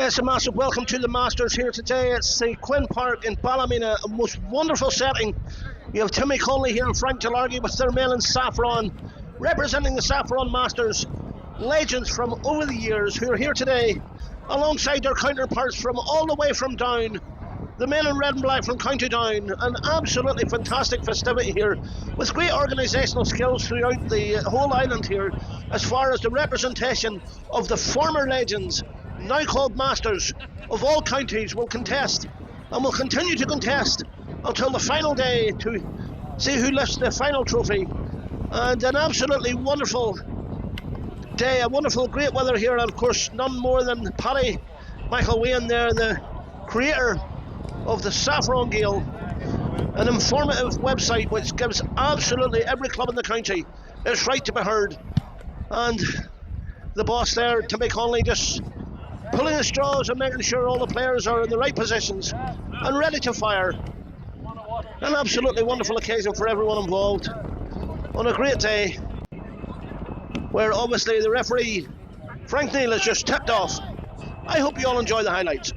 Yes, a massive welcome to the Masters here today. It's the Quinn Park in Ballymena, a most wonderful setting. You have Timmy Conley here and Frank Delargy with their men in saffron, representing the Saffron Masters, legends from over the years who are here today alongside their counterparts from all the way from down. The men in red and black from County Down. An absolutely fantastic festivity here with great organisational skills throughout the whole island here as far as the representation of the former legends, now called Masters, of all counties will contest and will continue to contest until the final day to see who lifts the final trophy. And an absolutely wonderful day, a wonderful great weather here, and of course none more than Paddy Michael Wayne there, the creator of the Saffron Gale, an informative website which gives absolutely every club in the county its right to be heard. And the boss there, Timmy Conley, just pulling the straws and making sure all the players are in the right positions and ready to fire. An absolutely wonderful occasion for everyone involved on a great day where obviously the referee Frank Neal has just tipped off. I hope you all enjoy the highlights.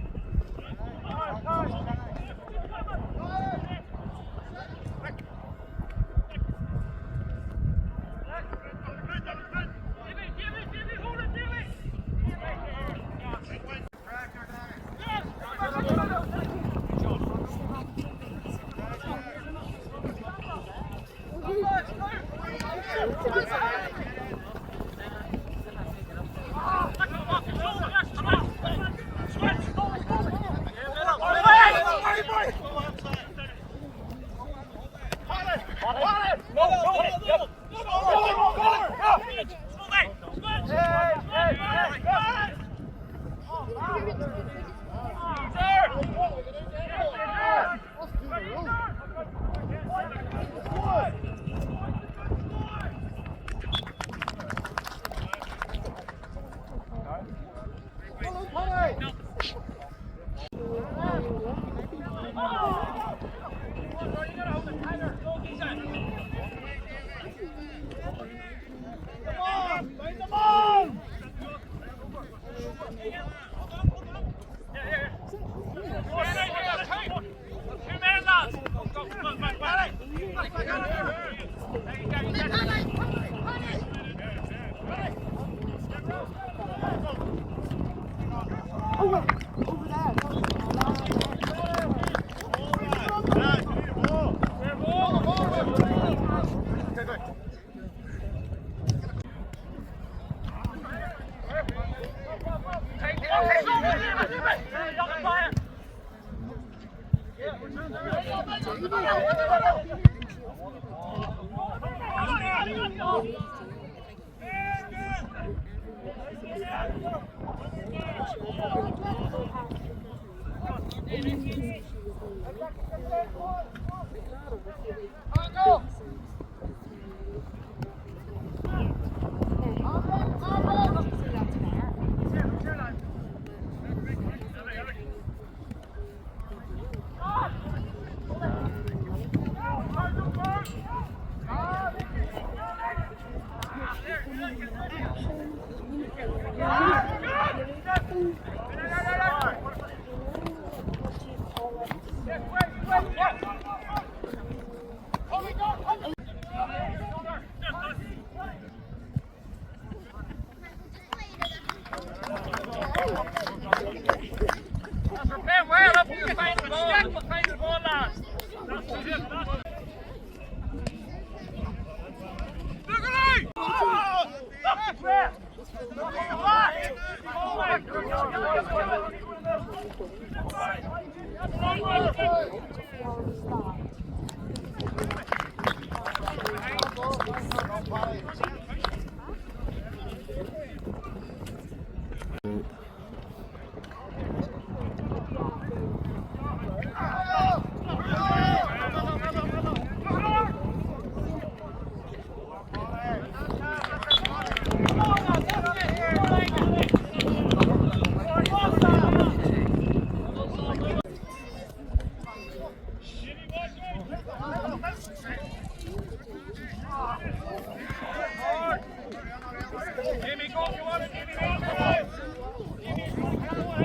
Jimmy, go if you want it.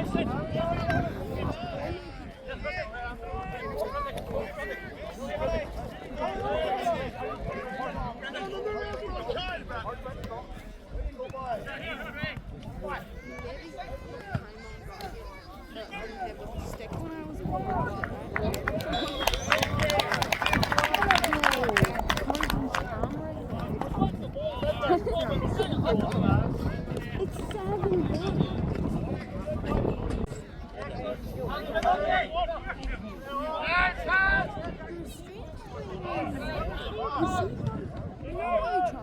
Jimmy, go. Charlie tackle.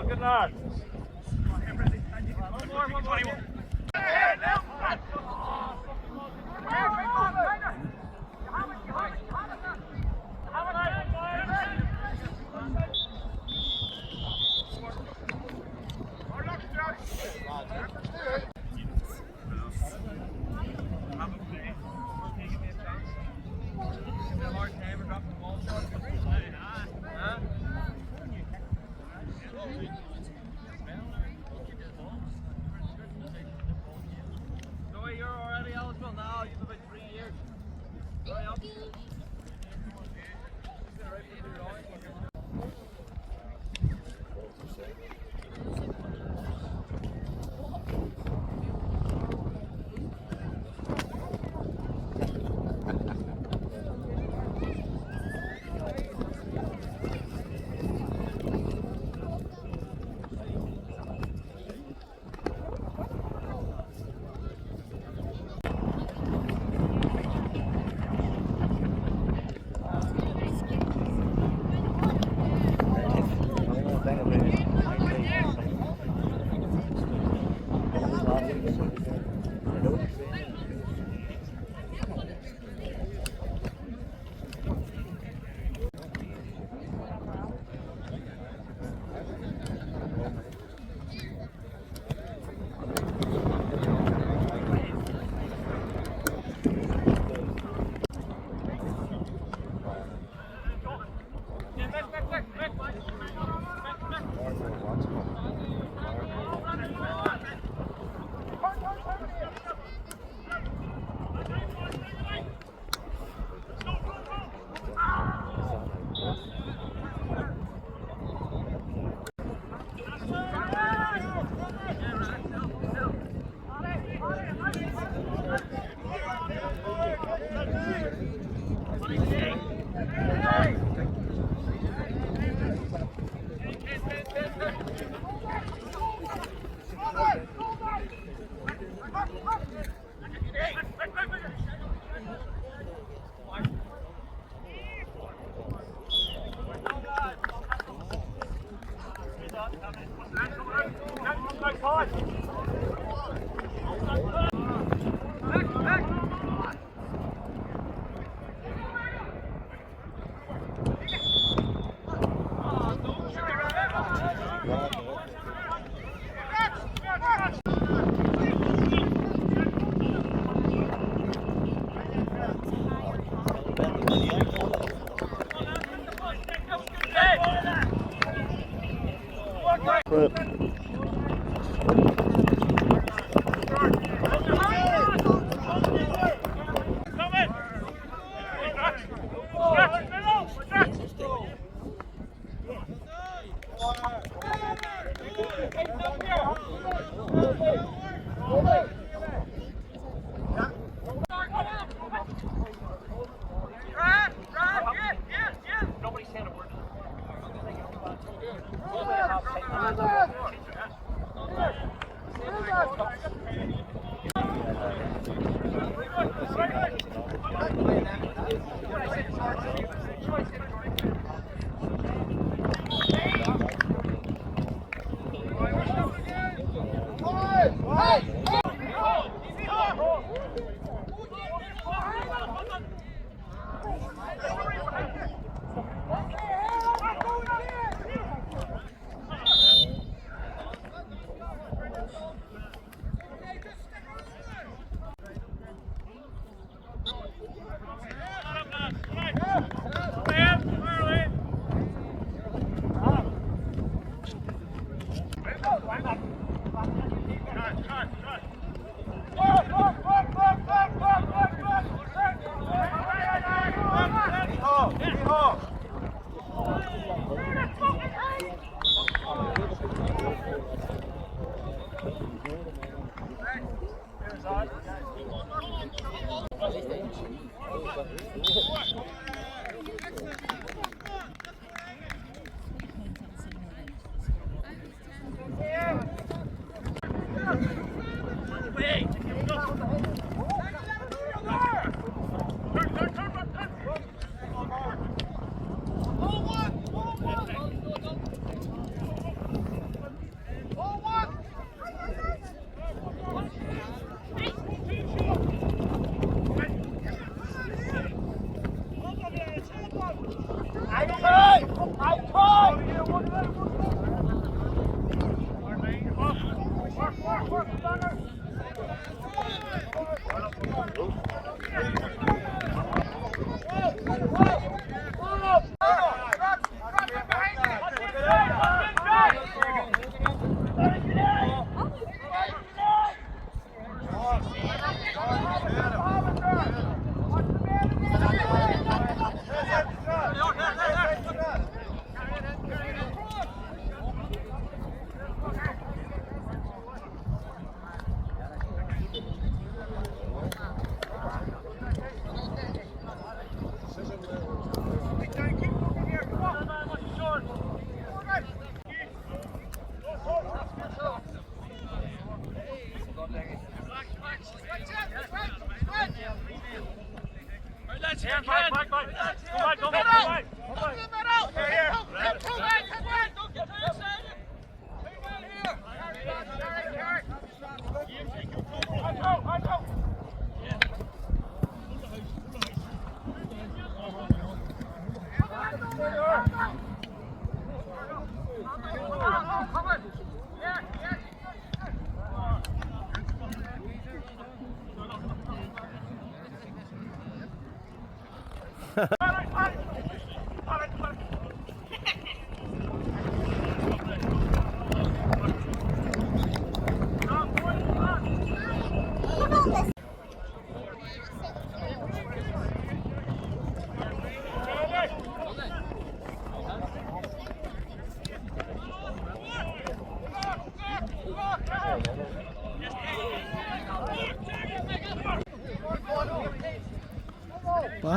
Good lad.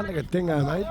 Not like a thing, mate.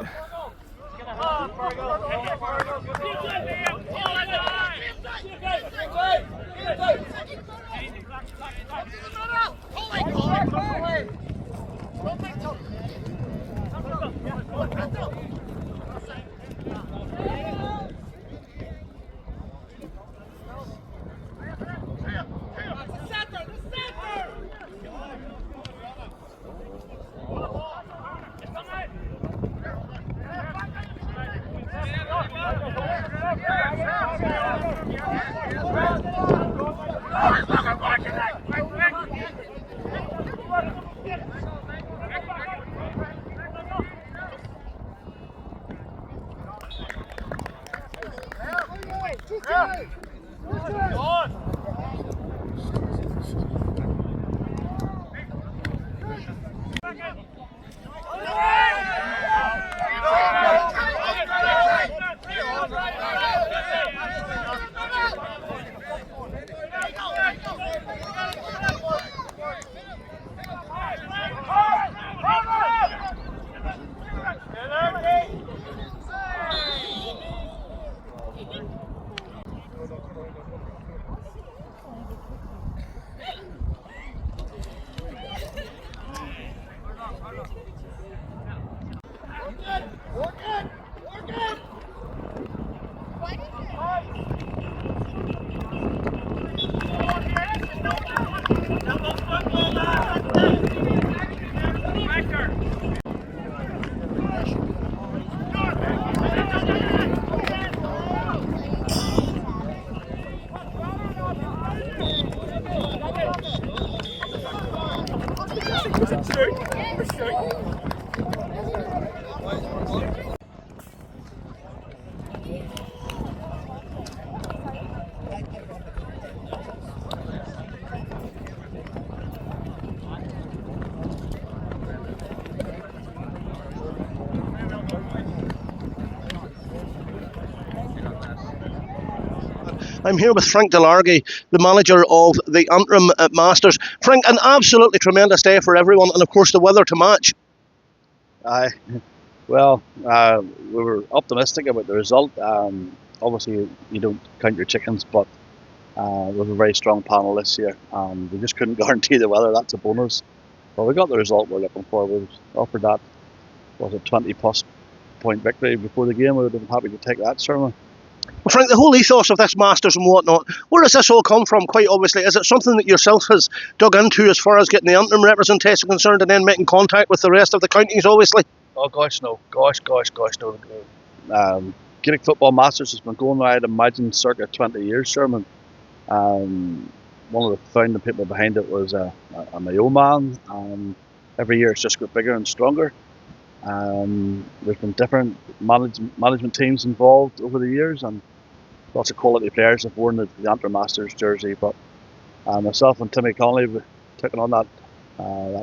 I'm here with Frank Delargy, the manager of the Antrim Masters. Frank, an absolutely tremendous day for everyone, and of course the weather to match. Aye, well, we were optimistic about the result. Obviously, you don't count your chickens, but we have a very strong panel this year. We just couldn't guarantee the weather. That's a bonus. But we got the result we're looking for. We offered that, was a 20-plus point victory before the game. We would have been happy to take that, Sherman. Well, Frank, the whole ethos of this Masters and whatnot, where does this all come from, quite obviously? Is it something that yourself has dug into as far as getting the Antrim representation concerned and then making contact with the rest of the counties, obviously? Oh, gosh, no. Gosh, no. Gaelic Football Masters has been going, I'd imagine, circa 20 years, Sherman. One of the founding people behind it was a Mayo man. Every year it's just got bigger and stronger. There's been different management teams involved over the years, and lots of quality players have worn the Antrim Masters jersey. But myself and Timmy Connolly have taken on that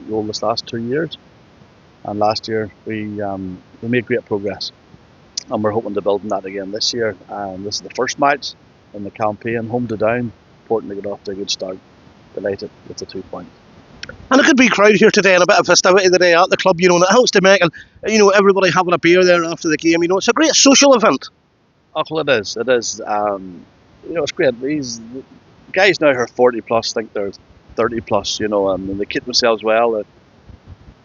role this last 2 years, and last year we made great progress, and we're hoping to build on that again this year. This is the first match in the campaign, home to down. Important to get off to a good start. Delighted with the 2 points. And a good big crowd here today and a bit of festivity today at the club, and it helps to make, and everybody having a beer there after the game. It's a great social event. Oh, well, it is. It's great. These guys now who are 40 plus think they're 30 plus, and they keep themselves well.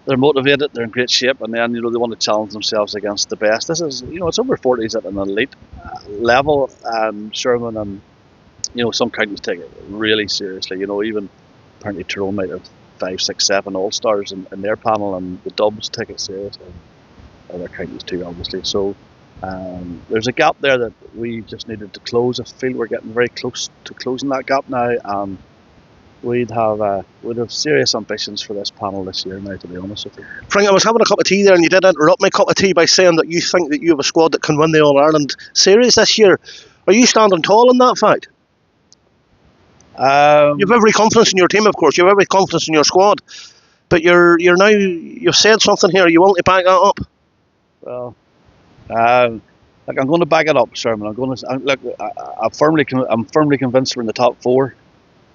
They're motivated, they're in great shape, and then, they want to challenge themselves against the best. This is, it's over 40s at an elite level, Sherman, and, some counties take it really seriously. Even apparently Tyrone might have 5, 6, 7 all-stars in their panel, and the Dubs take it seriously. Other counties too, obviously. So there's a gap there that we just needed to close. I feel we're getting very close to closing that gap now, and we'd have serious ambitions for this panel this year now, to be honest with you. Frank, I was having a cup of tea there, and you did interrupt my cup of tea by saying that you think that you have a squad that can win the All-Ireland series this year. Are you standing tall in that fact? You have every confidence in your team, of course. You have every confidence in your squad, but you've said something here. You want to back that up? Well, I'm going to back it up, Sherman. I'm firmly convinced we're in the top 4,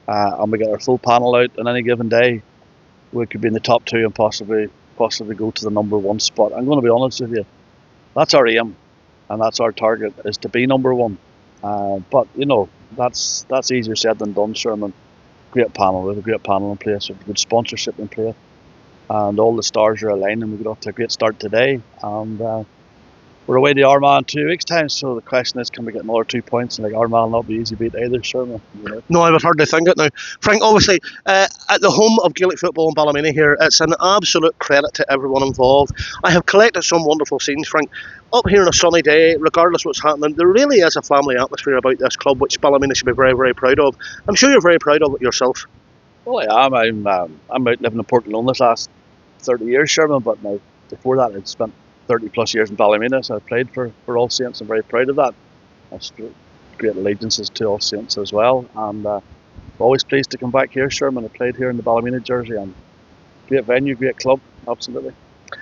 and we get our full panel out on any given day. We could be in the top 2 and possibly possibly go to the #1 spot. I'm going to be honest with you, that's our aim, and that's our target, is to be #1. But that's easier said than done, Sherman. Great panel, we have a great panel in place, we have good sponsorship in place, and all the stars are aligning. We got off to a great start today, and we're away to Armagh in 2 weeks' time. So the question is, can we get another 2 points? And Armagh will not be easy beat either, Sherman. No, I would hardly think it now. Frank, obviously, at the home of Gaelic football in Ballymena here, it's an absolute credit to everyone involved. I have collected some wonderful scenes, Frank. Up here on a sunny day, regardless what's happening, there really is a family atmosphere about this club, which Ballymena should be very, very proud of. I'm sure you're very proud of it yourself. Well, I am. I'm out living in Portland this last 30 years, Sherman, but now before that I'd spent 30 plus years in Ballymena, so I played for All Saints. I'm very proud of that. I've great allegiances to All Saints as well, and always pleased to come back here, Sherman. I played here in the Ballymena jersey, and great venue, great club, absolutely.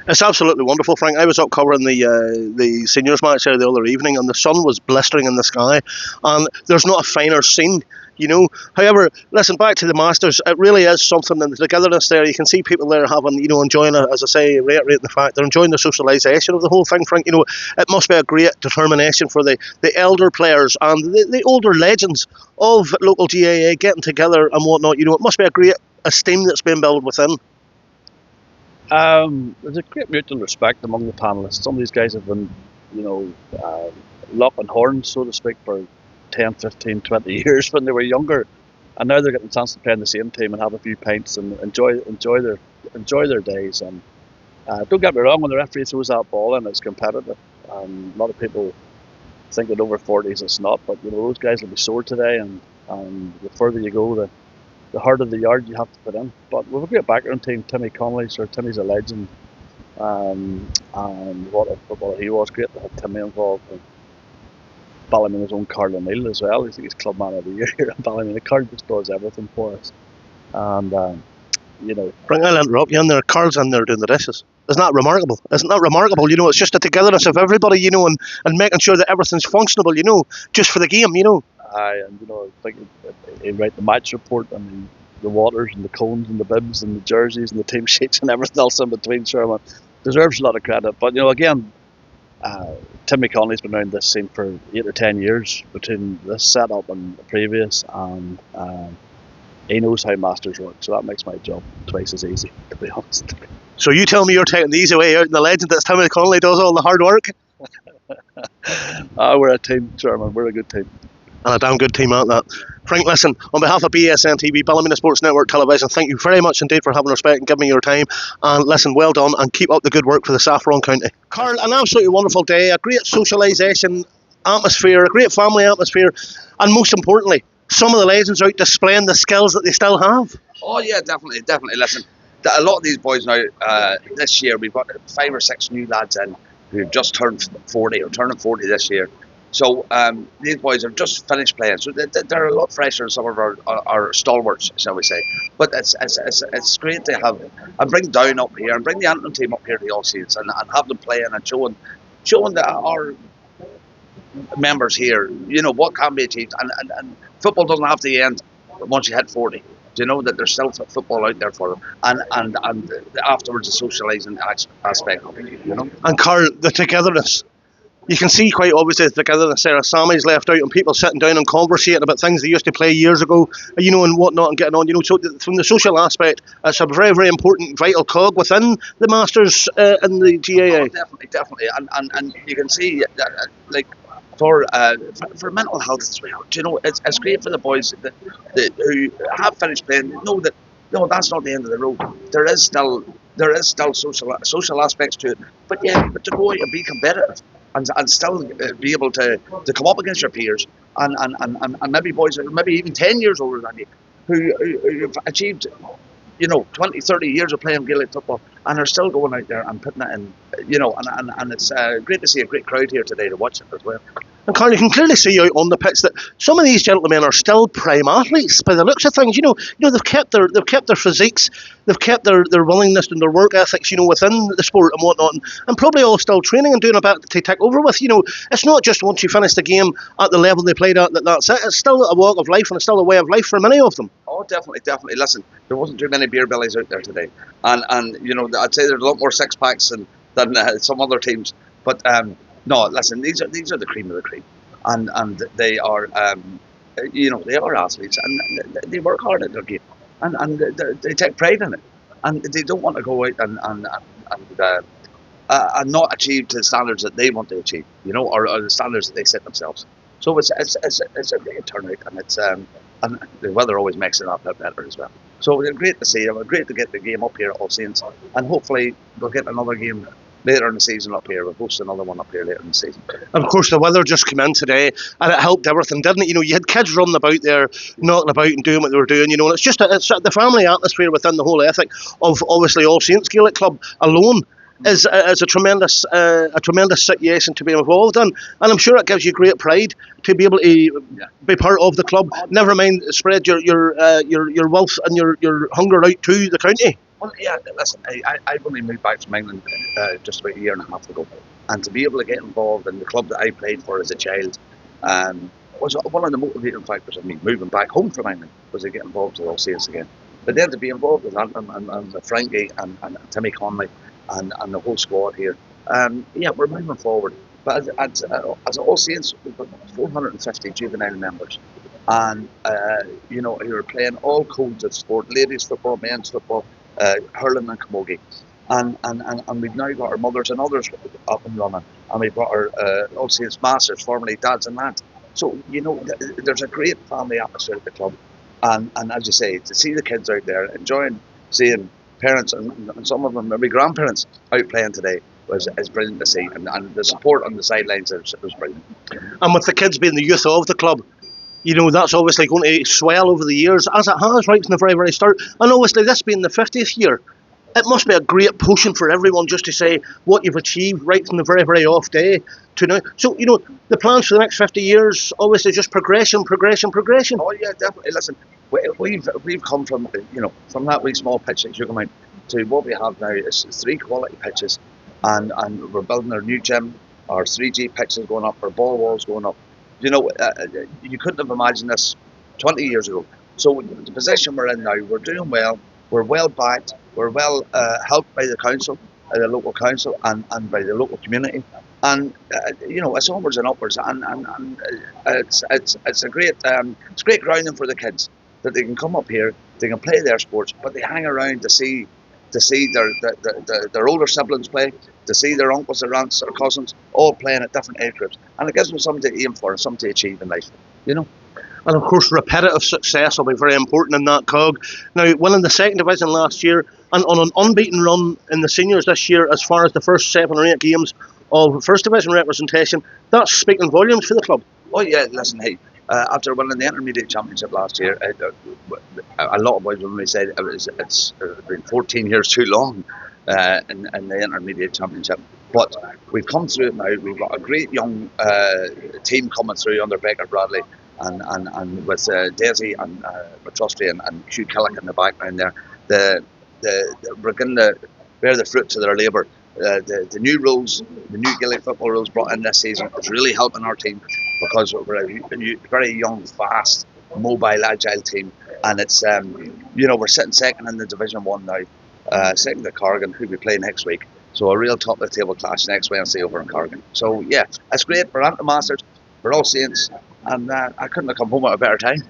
It's absolutely wonderful, Frank. I was up covering the seniors match there the other evening, and the sun was blistering in the sky, and there's not a finer scene. However, listen, back to the Masters, it really is something, and the togetherness there, you can see people there having, enjoying it, as I say, reiterating the fact, they're enjoying the socialisation of the whole thing, Frank. It must be a great determination for the elder players and the older legends of local GAA getting together and whatnot. It must be a great esteem that's been built within. There's a great mutual respect among the panellists. Some of these guys have been, locking horns, so to speak, for 10, 15, 20 years when they were younger, and now they're getting a chance to play in the same team and have a few pints and enjoy their days. And don't get me wrong, when the referee throws that ball in, it's competitive. A lot of people think that over 40s it's not, but those guys will be sore today, and the further you go, the harder the yard you have to put in. But we've a great background team. Timmy Connolly, Timmy's a legend, and what a footballer he was. Great to have Timmy involved. And Ballymena's own Carl O'Neill as well. I think he's club man of the year here in Ballymena. Carl just does everything for us. And, Frank, I'll interrupt you in there. Carl's in there doing the dishes. Isn't that remarkable? It's just the togetherness of everybody, and making sure that everything's functionable, just for the game, Aye, and I think he write the match report and the waters and the cones and the bibs and the jerseys and the team sheets and everything else in between. Sherman deserves a lot of credit. But, again, Timmy Connolly's been around this scene for 8 or 10 years between this setup and the previous, and he knows how Masters work, so that makes my job twice as easy, to be honest. So you tell me you're taking the easy way out, and the legend that's Timmy Connolly does all the hard work? We're a team, Sherman. We're a good team. And a damn good team at that. Frank, listen, on behalf of BSNTV, Ballymena Sports Network Television, thank you very much indeed for having respect and giving me your time. And listen, well done, and keep up the good work for the Saffron County. Carl, an absolutely wonderful day, a great socialisation atmosphere, a great family atmosphere, and most importantly, some of the legends out displaying the skills that they still have. Oh yeah, definitely. Listen, a lot of these boys now, this year, we've got 5 or 6 new lads in who've just turned 40 or turning 40 this year. So these boys have just finished playing, so they're a lot fresher than some of our stalwarts, shall we say. But it's great to have and bring Down up here and bring the Antrim team up here to the All Saints and have them playing and showing our members here, what can be achieved. And football doesn't have to end once you hit 40. That there's still football out there for them, and afterwards the socialising aspect of it. And Carl, the togetherness. You can see quite obviously the togetherness there. Sammy's left out and people sitting down and conversating about things they used to play years ago, and whatnot, and getting on. So from the social aspect, it's a very, very important, vital cog within the Masters and the GAA. Oh, definitely, and you can see that, for mental health as well. It's great for the boys that who have finished playing. Know that that's not the end of the road. There is still social aspects to it. But to go out and be competitive and still be able to come up against your peers and maybe boys maybe even 10 years older than you who've achieved 20, 30 years of playing Gaelic football and are still going out there and putting it in, and it's great to see a great crowd here today to watch it as well. And Carl, you can clearly see out on the pitch that some of these gentlemen are still prime athletes by the looks of things. They've kept their physiques, they've kept their willingness and their work ethics, within the sport and whatnot, and probably all still training and doing a bit to take over with. It's not just once you finish the game at the level they played at that's it. It's still a walk of life and it's still a way of life for many of them. Oh, definitely. Listen, there wasn't too many beer bellies out there today, and I'd say there's a lot more six packs than some other teams, but. No, listen. These are the cream of the cream, and they are, they are athletes, and they work hard at their game, and they take pride in it, and they don't want to go out and not achieve the standards that they want to achieve, or the standards that they set themselves. So it's a great turnout, and and the weather always makes it a bit better as well. So it's great to see them. Great to get the game up here at All Saints, and hopefully we'll get another game later in the season up here. We'll host another one up here later in the season. And of course the weather just came in today and it helped everything, didn't it? You had kids running about there, knocking about and doing what they were doing, and it's just it's the family atmosphere within the whole ethic of obviously All Saints Gaelic Club alone is a tremendous situation to be involved in, and I'm sure it gives you great pride to be able to be part of the club. Never mind spread your wealth and your hunger out to the county. Well, yeah, listen, I've only moved back from England just about a year and a half ago, and to be able to get involved in the club that I played for as a child was one of the motivating factors of me moving back home from England, was to get involved with All Saints again. But then to be involved with Antrim and Frankie and Timmy Conley and the whole squad here, we're moving forward. But as All Saints, we've got 450 juvenile members, and who are playing all codes of sport: ladies football, men's football, hurling and camogie, and we've now got our mothers and others up and running, and we've got our All Saints Masters, formerly dads and lads. So there's a great family atmosphere at the club, and as you say, to see the kids out there enjoying seeing parents and some of them maybe grandparents out playing today is brilliant to see, and the support on the sidelines was brilliant. And with the kids being the youth of the club, that's obviously going to swell over the years, as it has right from the very, very start. And obviously this being the 50th year, it must be a great potion for everyone just to say what you've achieved right from the very, very off day to now. So, the plans for the next 50 years, obviously just progression. Oh yeah, definitely. Listen, we've come from, from that wee small pitch that you come out to what we have now is 3 quality pitches, and we're building our new gym, our 3G pitches going up, our ball walls going up. You couldn't have imagined this 20 years ago. So the position we're in now, we're doing well. We're well backed. We're well helped by the council, the local council, and by the local community. And it's onwards and upwards. And it's a great grounding for the kids, that they can come up here, they can play their sports, but they hang around to see their older siblings play, to see their uncles, their aunts, their cousins all playing at different age groups, and it gives them something to aim for and something to achieve in life. And of course, repetitive success will be very important in that cog. Now, winning the second division last year and on an unbeaten run in the seniors this year, as far as the first 7 or 8 games of first division representation, that's speaking volumes for the club. Oh yeah, listen, hey. After winning the intermediate championship last year, a lot of boys when we said it's been 14 years too long in the intermediate championship. But we've come through it now. We've got a great young team coming through under Baker Bradley and with Daisy and McTrusty and Hugh Killick in the background there. We're going to bear the fruits of their labour. The new rules, the new Gaelic football rules brought in this season is really helping our team, because we're a very young, fast, mobile, agile team, and it's we're sitting second in the Division 1 now, second to Corrigan, who we play next week. So a real top of the table clash next Wednesday over in Corrigan. So yeah, it's great. We're Antrim Masters, we're All Saints, and I couldn't have come home at a better time.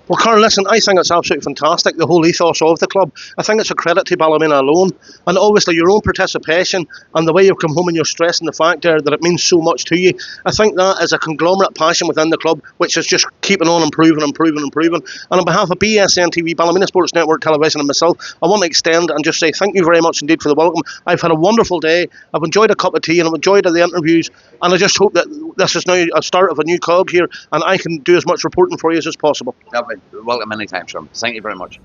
Well, Carl, listen, I think it's absolutely fantastic, the whole ethos of the club. I think it's a credit to Ballymena alone, and obviously your own participation and the way you've come home and you're stressing the fact there that it means so much to you. I think that is a conglomerate passion within the club, which is just keeping on improving. And on behalf of BSNTV, Ballymena Sports Network Television, and myself, I want to extend and just say thank you very much indeed for the welcome. I've had a wonderful day. I've enjoyed a cup of tea and I've enjoyed the interviews, and I just hope that this is now a start of a new cog here, and I can do as much reporting for you as possible. Welcome anytime, Sean. Thank you very much.